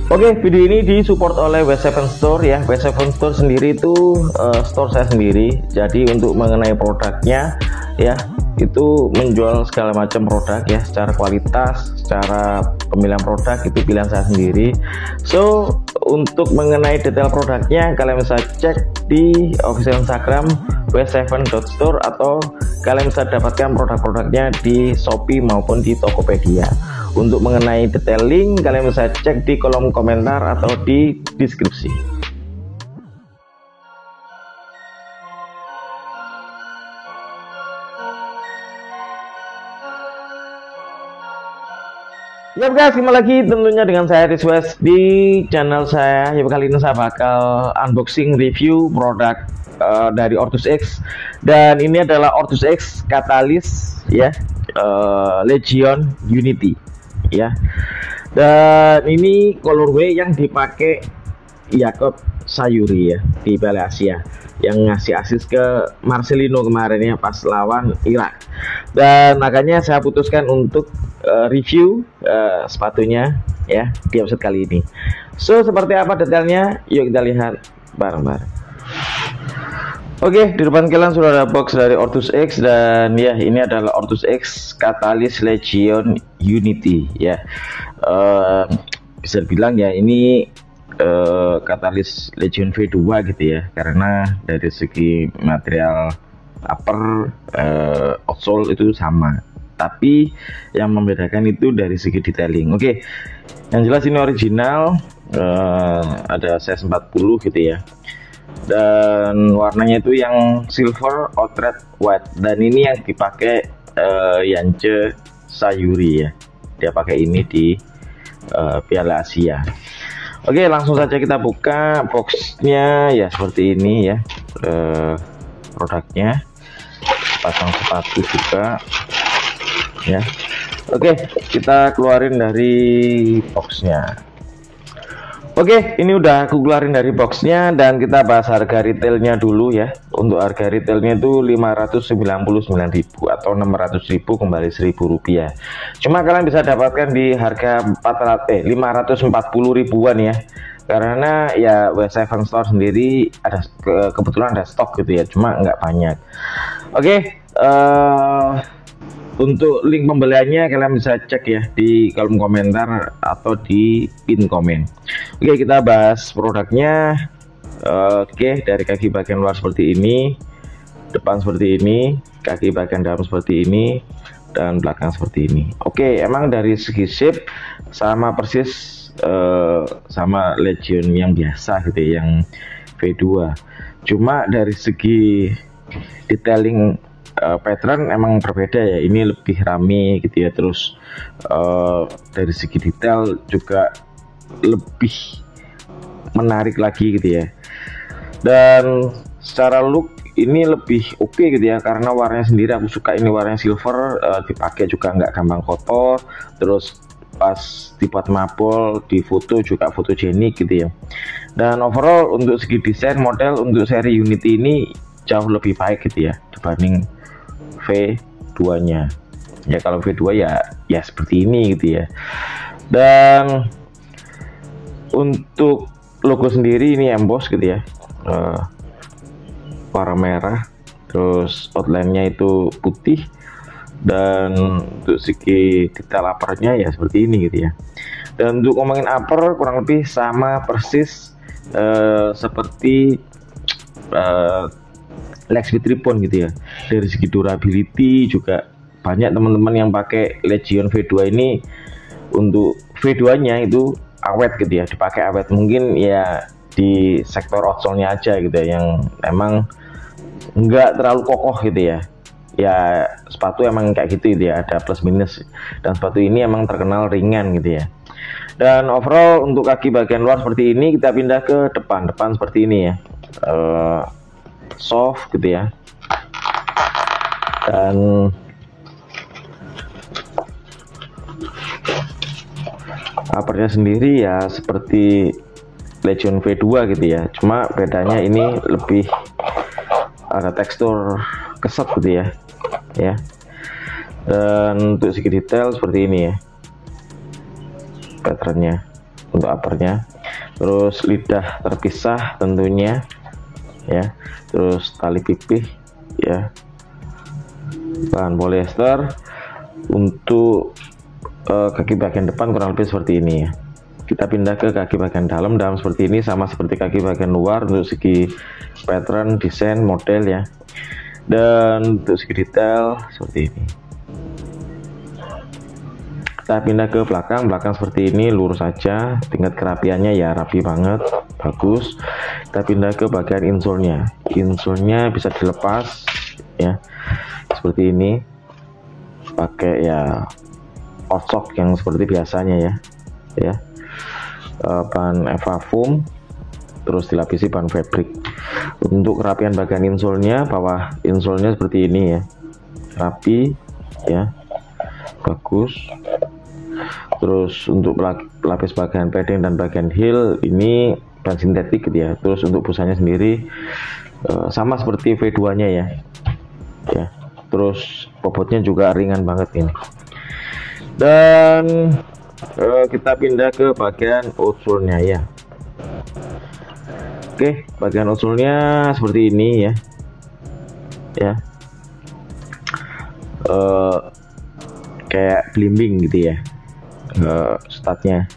Oke, video ini disupport oleh W7 Store ya. W7 Store sendiri itu store saya sendiri. Jadi untuk mengenai produknya ya, itu menjual segala macam produk ya, secara kualitas, secara pemilihan produk itu pilihan saya sendiri. So untuk mengenai detail produknya kalian bisa cek di official Instagram w7.store atau kalian bisa dapatkan produk-produknya di Shopee maupun di Tokopedia. Untuk mengenai detail link kalian bisa cek di kolom komentar atau di deskripsi. Ya guys, kembali lagi tentunya dengan saya Rizwes di channel saya. Ya kali ini saya bakal unboxing review produk dari Ortus X, dan ini adalah Ortus X Catalyst ya, Legion Unity ya. Dan ini colorway yang dipakai Jakub Sayuri ya di Piala Asia, yang ngasih assist ke Marcelino kemarin ya pas lawan Irak. Dan makanya saya putuskan untuk review sepatunya ya di episode kali ini. So seperti apa detailnya, yuk kita lihat bareng-bareng. Oke, di depan kalian sudah ada box dari Ortus X, dan ya ini adalah Ortus X Catalyst Legion Unity ya. Bisa dibilang ya ini Catalyst Legion V2 gitu ya, karena dari segi material upper, outsole itu sama, tapi yang membedakan itu dari segi detailing. Oke, yang jelas ini original, ada size 40 gitu ya, dan warnanya itu yang silver outright white, dan ini yang dipakai Yance Sayuri ya, dia pakai ini di Piala Asia. Oke, langsung saja kita buka boxnya ya, seperti ini ya, produknya, pasang sepatu juga ya. Oke, kita keluarin dari boxnya. Oke, ini udah aku keluarin dari boxnya, dan kita bahas harga retailnya dulu ya. Untuk harga retailnya itu 599.000 atau 600.000 kembali 1.000 rupiah. Cuma kalian bisa dapatkan di harga 540 ribuan ya, karena ya W7 Store sendiri ada kebetulan ada stok gitu ya, cuma nggak banyak. Oke, untuk link pembeliannya kalian bisa cek ya di kolom komentar atau di pin komen. Oke, kita bahas produknya. Oke, dari kaki bagian luar seperti ini, depan seperti ini, kaki bagian dalam seperti ini, dan belakang seperti ini. Oke, emang dari segi shape sama persis sama Legion yang biasa gitu ya, yang V2. Cuma dari segi detailing pattern emang berbeda ya, ini lebih rame gitu ya. Terus dari segi detail juga lebih menarik lagi gitu ya, dan secara look ini lebih oke gitu ya, karena warnanya sendiri aku suka, ini warnanya silver, dipakai juga nggak gampang kotor, terus pas dibuat mapol, di foto juga fotogenik gitu ya. Dan overall untuk segi desain model untuk seri Unity ini jauh lebih baik gitu ya dibanding V2 nya ya. Kalau V2 ya seperti ini gitu ya. Dan untuk logo sendiri ini emboss gitu ya, warna merah, terus outline-nya itu putih, dan untuk segi detail uppernya ya seperti ini gitu ya. Dan untuk ngomongin upper kurang lebih sama persis seperti Lexpeed Ribbon gitu ya. Dari segi durability juga banyak teman-teman yang pakai Legion V2 ini, untuk V2 nya itu awet gitu ya, dipakai awet. Mungkin ya di sektor outsole-nya aja gitu ya, yang emang enggak terlalu kokoh gitu ya. Ya sepatu emang kayak gitu ya, ada plus minus, dan sepatu ini emang terkenal ringan gitu ya. Dan overall untuk kaki bagian luar seperti ini, kita pindah ke depan seperti ini ya, soft gitu ya. Dan uppernya sendiri ya seperti Legion V2 gitu ya, cuma bedanya ini lebih ada tekstur keset gitu ya. Dan untuk segi detail seperti ini ya patternnya. untuk uppernya. Terus lidah terpisah tentunya ya, terus tali pipih ya, bahan polyester. Untuk kaki bagian depan kurang lebih seperti ini ya. Kita pindah ke kaki bagian dalam seperti ini, sama seperti kaki bagian luar untuk segi pattern, desain, model ya. Dan untuk segi detail seperti ini. Kita pindah ke belakang seperti ini, lurus saja, tingkat kerapiannya ya rapi banget, bagus. Kita pindah ke bagian insole-nya. Insole-nya bisa dilepas ya, seperti ini, pakai ya osok yang seperti biasanya ya, bahan Eva foam, terus dilapisi bahan fabric. Untuk kerapian bagian insole-nya, bawah insole-nya seperti ini ya, rapi ya, bagus. Terus untuk lapis bagian padding dan bagian heel ini bahan sintetik gitu ya. Terus untuk busanya sendiri sama seperti V2 nya ya. Terus bobotnya juga ringan banget ini. Dan kita pindah ke bagian outsole-nya ya. Oke, bagian outsole-nya seperti ini ya. Kayak blimbing gitu ya, statnya.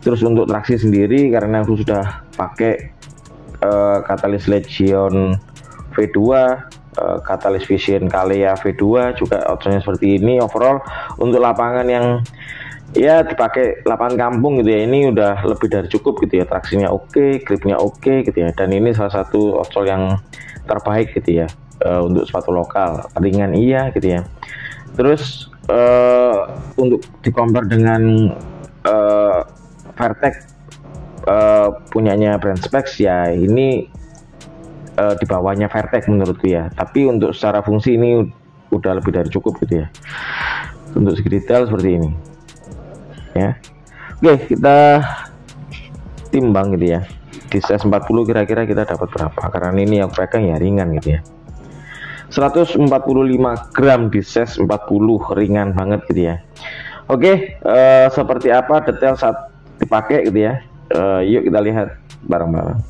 Terus untuk traksi sendiri, karena aku sudah pakai katalis Legion V2, katalis Vision Kalea V2, juga outsole-nya seperti ini. Overall untuk lapangan yang ya dipakai lapangan kampung gitu ya, ini udah lebih dari cukup gitu ya. Traksinya oke, gripnya oke gitu ya, dan ini salah satu outsole yang terbaik gitu ya, untuk sepatu lokal, ringan iya gitu ya. Terus untuk di-compare dengan Vertex punyanya Brand Specs ya, ini di bawahnya Vertex menurutku ya, tapi untuk secara fungsi ini udah lebih dari cukup gitu ya. Untuk segi detail seperti ini ya. Oke, kita timbang gitu ya, di size 40 kira-kira kita dapat berapa, karena ini yang pegang ya ringan gitu ya. 145 gram di size 40, ringan banget gitu ya. Oke, seperti apa detail saat dipakai gitu ya. Yuk kita lihat bareng-bareng.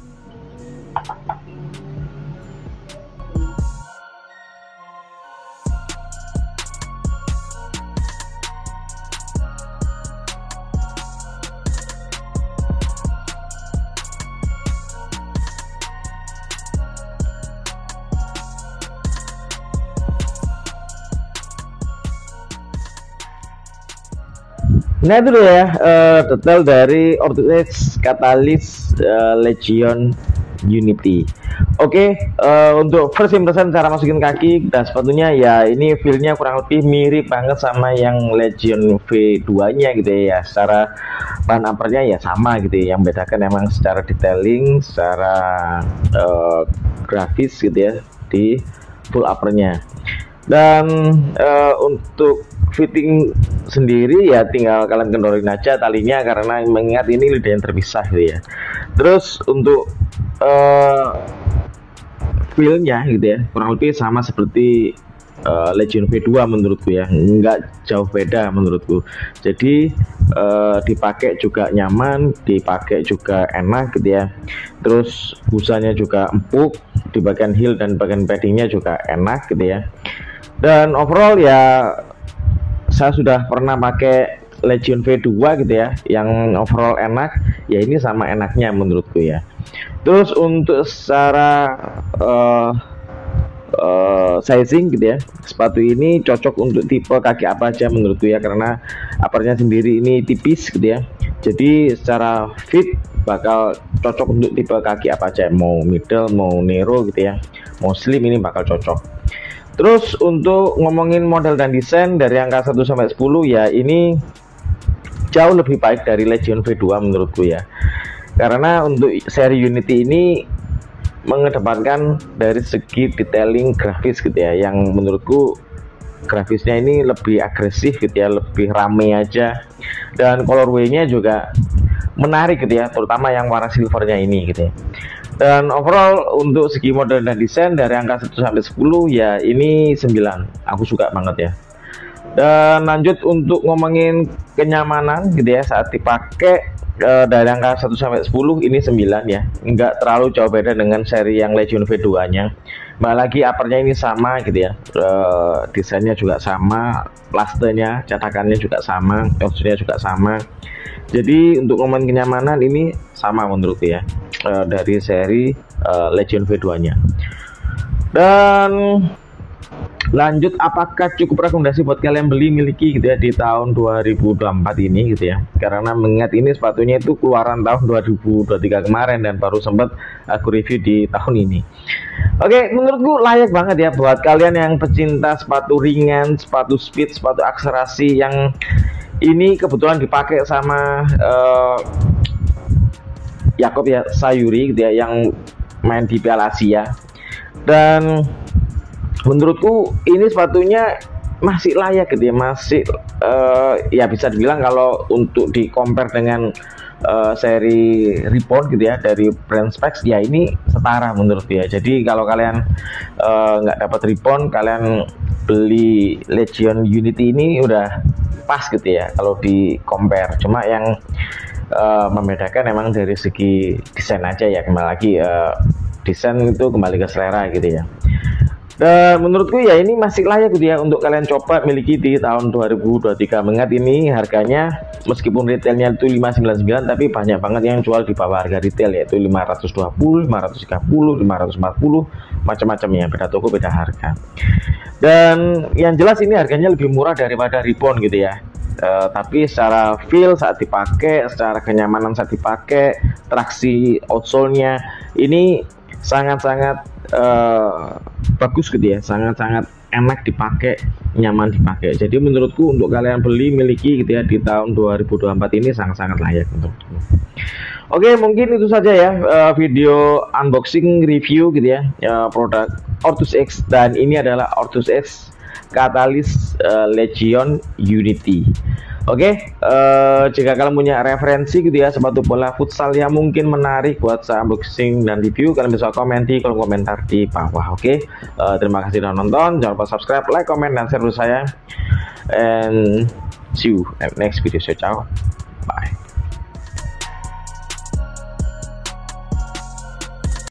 Nah itu ya, detail dari Orthotex Katalis Legion Unity. Oke, untuk first impression cara masukin kaki dan sepatunya ya, ini feel-nya kurang lebih mirip banget sama yang Legion V2 nya gitu ya. Secara bahan uppernya ya sama gitu ya, yang bedakan emang secara detailing, secara grafis gitu ya di full uppernya. Dan untuk fitting sendiri ya tinggal kalian kendorin aja talinya, karena mengingat ini lidah yang terpisah gitu ya. Terus untuk feel-nya gitu ya, kurang lebih sama seperti Legion V2 menurutku ya, nggak jauh beda menurutku. Jadi dipakai juga nyaman, dipakai juga enak gitu ya. Terus busanya juga empuk, di bagian heel dan bagian paddingnya juga enak gitu ya. Dan overall ya, saya sudah pernah pakai Legion V2 gitu ya, yang overall enak ya, ini sama enaknya menurutku ya. Terus untuk secara sizing gitu ya, sepatu ini cocok untuk tipe kaki apa aja menurutku ya, karena uppernya sendiri ini tipis gitu ya. Jadi secara fit bakal cocok untuk tipe kaki apa aja, mau middle, mau narrow gitu ya, mau slim, ini bakal cocok. Terus untuk ngomongin model dan desain dari angka 1 sampai 10 ya, ini jauh lebih baik dari Legion V2 menurutku ya. Karena untuk seri Unity ini mengedepankan dari segi detailing grafis gitu ya, yang menurutku grafisnya ini lebih agresif gitu ya, lebih rame aja, dan colorway-nya juga menarik gitu ya, terutama yang warna silvernya ini gitu ya. Dan overall untuk segi model dan desain dari angka 1 sampai 10 ya, ini 9, aku suka banget ya. Dan lanjut untuk ngomongin kenyamanan gitu ya saat dipakai, dari angka 1 sampai 10 ini 9 ya, nggak terlalu jauh beda dengan seri yang Legion V2 nya. Malah lagi uppernya ini sama gitu ya, desainnya juga sama, plastenya, cetakannya juga sama, teksturnya juga sama. Jadi untuk momen kenyamanan ini sama menurutku ya, dari seri Legion V2 nya. Dan lanjut, apakah cukup rekomendasi buat kalian beli miliki gitu ya di tahun 2024 ini gitu ya, karena mengingat ini sepatunya itu keluaran tahun 2023 kemarin dan baru sempat aku review di tahun ini. Oke, menurutku layak banget ya buat kalian yang pecinta sepatu ringan, sepatu speed, sepatu akselerasi yang ini kebetulan dipakai sama Yakob ya Sayuri gitu ya, yang main di Piala Asia. Dan menurutku ini sepatunya masih layak gitu ya, masih ya bisa dibilang kalau untuk di compare dengan seri Reebok gitu ya dari brand Specs ya, ini setara menurut ya. Jadi kalau kalian nggak dapat Reebok, kalian beli Legion Unity ini udah pas gitu ya kalau di compare. Cuma yang membedakan emang dari segi desain aja ya, kembali lagi desain itu kembali ke selera gitu ya. Dan menurutku ya ini masih layak gitu ya untuk kalian coba miliki di tahun 2023. Mengingat ini harganya meskipun retailnya itu 599, tapi banyak banget yang jual di bawah harga retail, yaitu 520, 530, 540, macam-macam ya, beda toko beda harga. Dan yang jelas ini harganya lebih murah daripada Reebok gitu ya. Tapi secara feel saat dipakai, secara kenyamanan saat dipakai, traksi outsole-nya ini sangat-sangat bagus gitu ya, sangat-sangat enak dipakai, nyaman dipakai. Jadi menurutku untuk kalian beli miliki gitu ya di tahun 2024 ini sangat-sangat layak menurutku. Oke, mungkin itu saja ya video unboxing review gitu ya, produk Ortus X, dan ini adalah Ortus X Catalyst Legion Unity. Oke, jika kalian punya referensi gitu ya sepatu bola futsal yang mungkin menarik buat saya unboxing dan review, kalian bisa komen di kolom komentar di bawah. Oke, terima kasih sudah nonton, jangan lupa subscribe, like, comment, dan share video saya, and see you next video. Ciao, bye.